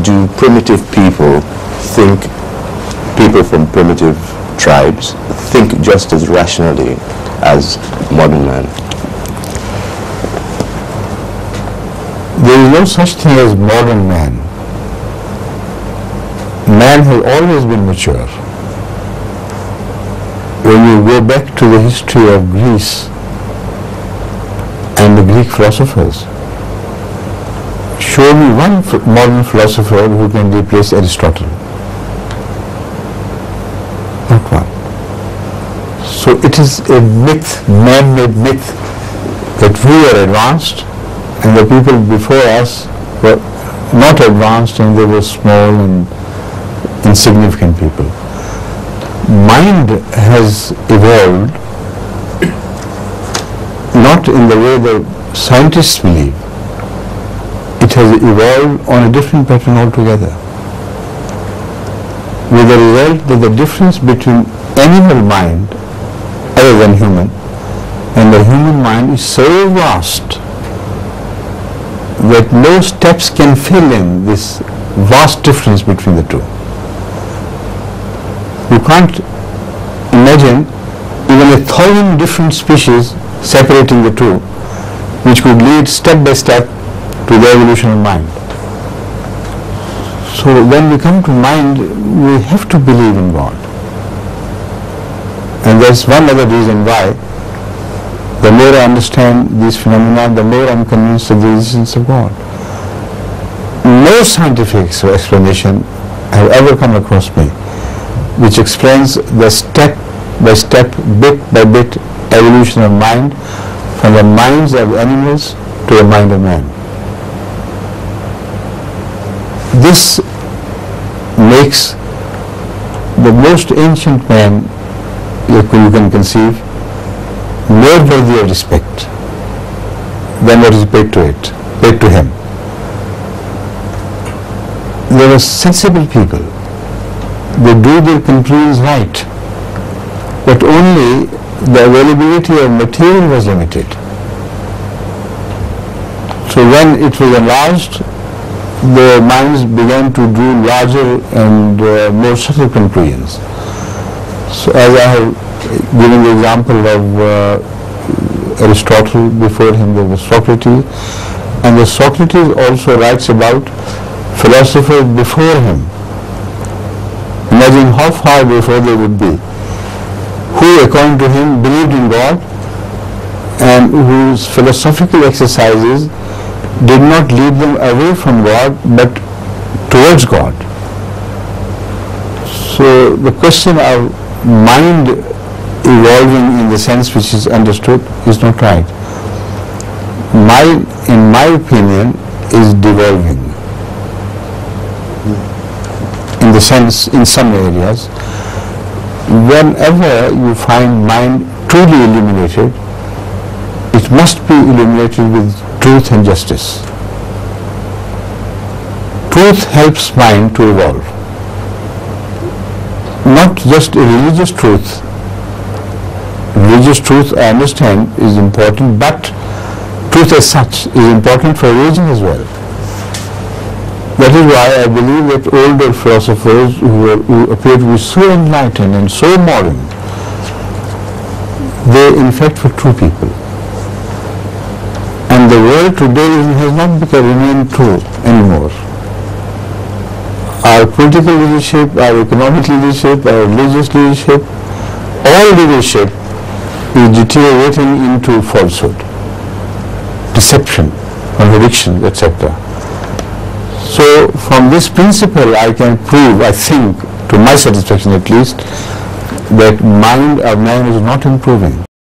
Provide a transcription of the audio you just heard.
do primitive people from primitive tribes think just as rationally as modern man? There is no such thing as modern man. Man has always been mature. When you go back to the history of Greece and the Greek philosophers, show me one modern philosopher who can replace Aristotle. Not one. So it is a myth, man-made myth, that we are advanced and the people before us were not advanced and they were small and insignificant people. Mind has evolved not in the way the scientists believe. It has evolved on a different pattern altogether, with the result that the difference between animal mind, other than human, and the human mind is so vast that no steps can fill in this vast difference between the two. You can't imagine even 1,000 different species separating the two, which could lead step by step to the evolution of mind. So when we come to mind, we have to believe in God. And there's one other reason why. The more I understand these phenomena, the more I'm convinced of the existence of God. No scientific explanation have ever come across me which explains the step by step, bit by bit evolution of mind from the minds of animals to the mind of man. This makes the most ancient man you can conceive more worthy of respect than what is paid to him. They were sensible people. They do their conclusions right, but only the availability of material was limited. So when it was enlarged, their minds began to do larger and more subtle conclusions. So as I have given the example of Aristotle, before him there was Socrates, and the Socrates also writes about philosophers before him. Imagine how far before they would be, who according to him believed in God and whose philosophical exercises did not lead them away from God but towards God. So the question of mind evolving in the sense which is understood is not right. Mind, in my opinion, is devolving in the sense, in some areas. Whenever you find mind truly illuminated, it must be illuminated with truth and justice. Truth helps mind to evolve. Not just a religious truth. Religious truth, I understand, is important, but truth as such is important for religion as well. That is why I believe that older philosophers who appear to be so enlightened and so modern, they in fact were true people. And the world today has not remained true anymore. Our political leadership, our economic leadership, our religious leadership, all leadership is deteriorating into falsehood, deception, contradiction, etc. So from this principle I can prove, I think, to my satisfaction at least, that mind of man is not improving.